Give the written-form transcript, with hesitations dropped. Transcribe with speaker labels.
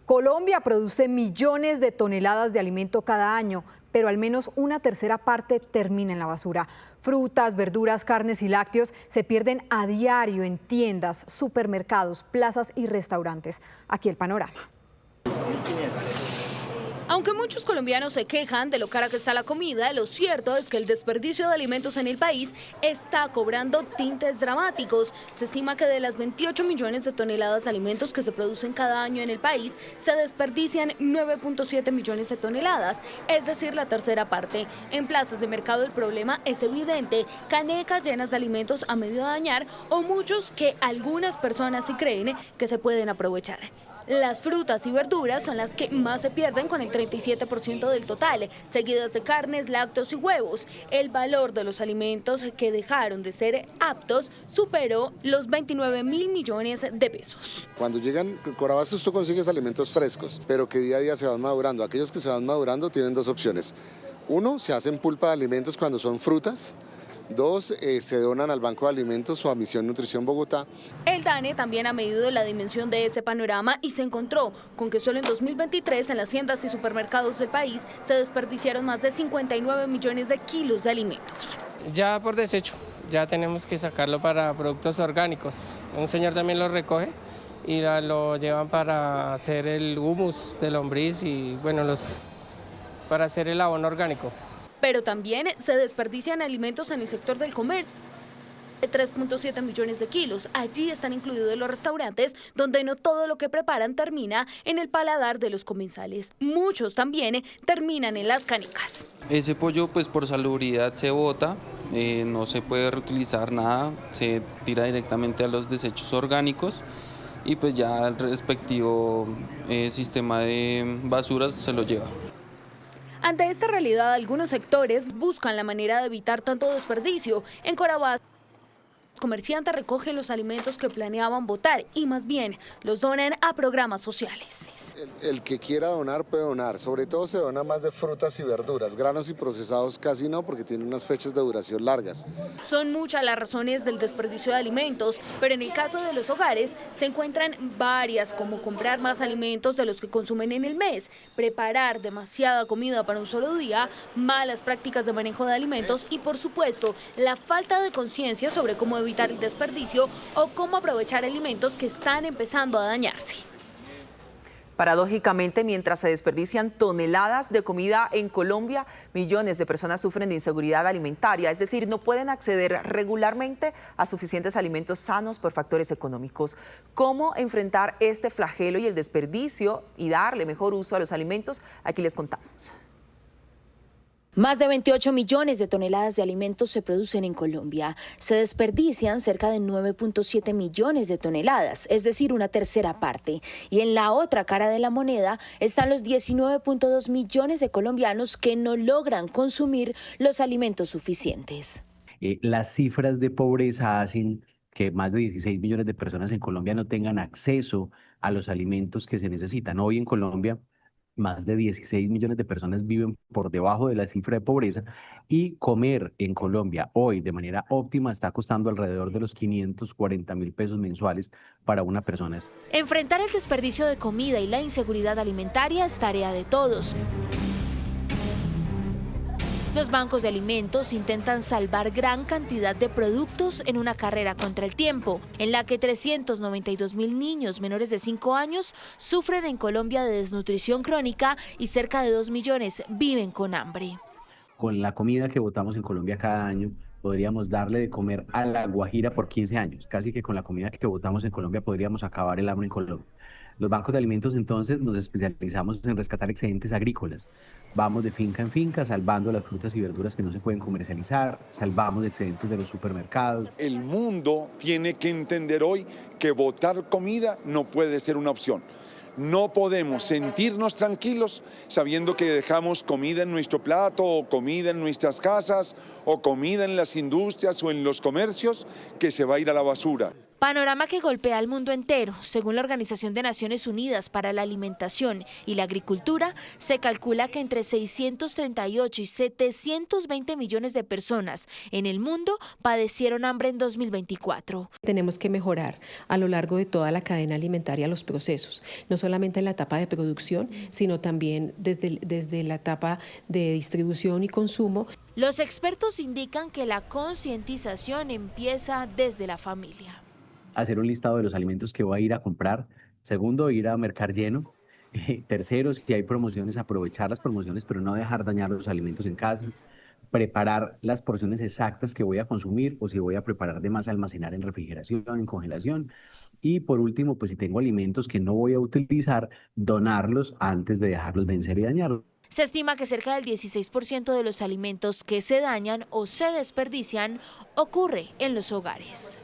Speaker 1: Colombia produce millones de toneladas de alimento cada año, pero al menos una tercera parte termina en la basura. Frutas, verduras, carnes y lácteos se pierden a diario en tiendas, supermercados, plazas y restaurantes. Aquí el panorama.
Speaker 2: Aunque muchos colombianos se quejan de lo cara que está la comida, lo cierto es que el desperdicio de alimentos en el país está cobrando tintes dramáticos. Se estima que de las 28 millones de toneladas de alimentos que se producen cada año en el país, se desperdician 9.7 millones de toneladas, es decir, la tercera parte. En plazas de mercado el problema es evidente: canecas llenas de alimentos a medio dañar o muchos que algunas personas sí creen que se pueden aprovechar. Las frutas y verduras son las que más se pierden, con el 37% del total, seguidas de carnes, lácteos y huevos. El valor de los alimentos que dejaron de ser aptos superó los 29.000 millones de pesos.
Speaker 3: Cuando llegan Corabastos tú consigues alimentos frescos, pero que día a día se van madurando. Aquellos que se van madurando tienen dos opciones. Uno, se hacen pulpa de alimentos cuando son frutas. Dos, se donan al Banco de Alimentos o a Misión Nutrición Bogotá.
Speaker 2: El DANE también ha medido la dimensión de este panorama y se encontró con que solo en 2023 en las tiendas y supermercados del país se desperdiciaron más de 59 millones de kilos de alimentos.
Speaker 4: Ya por desecho, ya tenemos que sacarlo para productos orgánicos. Un señor también lo recoge y lo llevan para hacer el humus de lombriz y bueno, para hacer el abono orgánico.
Speaker 2: Pero también se desperdician alimentos en el sector del comercio. 3.7 millones de kilos. Allí están incluidos los restaurantes, donde no todo lo que preparan termina en el paladar de los comensales. Muchos también terminan en las canecas.
Speaker 5: Ese pollo, pues por salubridad se bota, no se puede reutilizar nada, se tira directamente a los desechos orgánicos y pues ya el respectivo sistema de basuras se lo lleva.
Speaker 2: Ante esta realidad, algunos sectores buscan la manera de evitar tanto desperdicio. En Corabastos, los comerciantes recogen los alimentos que planeaban botar y más bien los donan a programas sociales.
Speaker 3: El que quiera donar puede donar, sobre todo se dona más de frutas y verduras, granos y procesados casi no, porque tienen unas fechas de duración largas.
Speaker 2: Son muchas las razones del desperdicio de alimentos, pero en el caso de los hogares se encuentran varias, como comprar más alimentos de los que consumen en el mes, preparar demasiada comida para un solo día, malas prácticas de manejo de alimentos y, por supuesto, la falta de conciencia sobre cómo evitar el desperdicio o cómo aprovechar alimentos que están empezando a dañarse.
Speaker 6: Paradójicamente, mientras se desperdician toneladas de comida en Colombia, millones de personas sufren de inseguridad alimentaria, es decir, no pueden acceder regularmente a suficientes alimentos sanos por factores económicos. ¿Cómo enfrentar este flagelo y el desperdicio y darle mejor uso a los alimentos? Aquí les contamos.
Speaker 7: Más de 28 millones de toneladas de alimentos se producen en Colombia. Se desperdician cerca de 9.7 millones de toneladas, es decir, una tercera parte. Y en la otra cara de la moneda están los 19.2 millones de colombianos que no logran consumir los alimentos suficientes.
Speaker 8: Las cifras de pobreza hacen que más de 16 millones de personas en Colombia no tengan acceso a los alimentos que se necesitan. Hoy en Colombia, más de 16 millones de personas viven por debajo de la cifra de pobreza y comer en Colombia hoy de manera óptima está costando alrededor de los 540.000 pesos mensuales para una persona.
Speaker 7: Enfrentar el desperdicio de comida y la inseguridad alimentaria es tarea de todos. Los bancos de alimentos intentan salvar gran cantidad de productos en una carrera contra el tiempo, en la que 392.000 niños menores de 5 años sufren en Colombia de desnutrición crónica y cerca de 2 millones viven con hambre.
Speaker 8: Con la comida que botamos en Colombia cada año, podríamos darle de comer a La Guajira por 15 años. Casi que con la comida que botamos en Colombia podríamos acabar el hambre en Colombia. Los bancos de alimentos entonces nos especializamos en rescatar excedentes agrícolas. Vamos de finca en finca salvando las frutas y verduras que no se pueden comercializar, salvamos excedentes de los supermercados.
Speaker 9: El mundo tiene que entender hoy que botar comida no puede ser una opción. No podemos sentirnos tranquilos sabiendo que dejamos comida en nuestro plato o comida en nuestras casas o comida en las industrias o en los comercios que se va a ir a la basura.
Speaker 7: Panorama que golpea al mundo entero. Según la Organización de Naciones Unidas para la Alimentación y la Agricultura, se calcula que entre 638 y 720 millones de personas en el mundo padecieron hambre en 2024.
Speaker 10: Tenemos que mejorar a lo largo de toda la cadena alimentaria los procesos, no solamente en la etapa de producción, sino también desde la etapa de distribución y consumo.
Speaker 7: Los expertos indican que la concientización empieza desde la familia.
Speaker 8: Hacer un listado de los alimentos que voy a ir a comprar. Segundo, ir a mercar lleno. Tercero, si hay promociones, aprovechar las promociones, pero no dejar dañar los alimentos en casa. Preparar las porciones exactas que voy a consumir o si voy a preparar de más, almacenar en refrigeración, en congelación. Y por último, pues si tengo alimentos que no voy a utilizar, donarlos antes de dejarlos vencer y dañarlos.
Speaker 7: Se estima que cerca del 16% de los alimentos que se dañan o se desperdician ocurre en los hogares.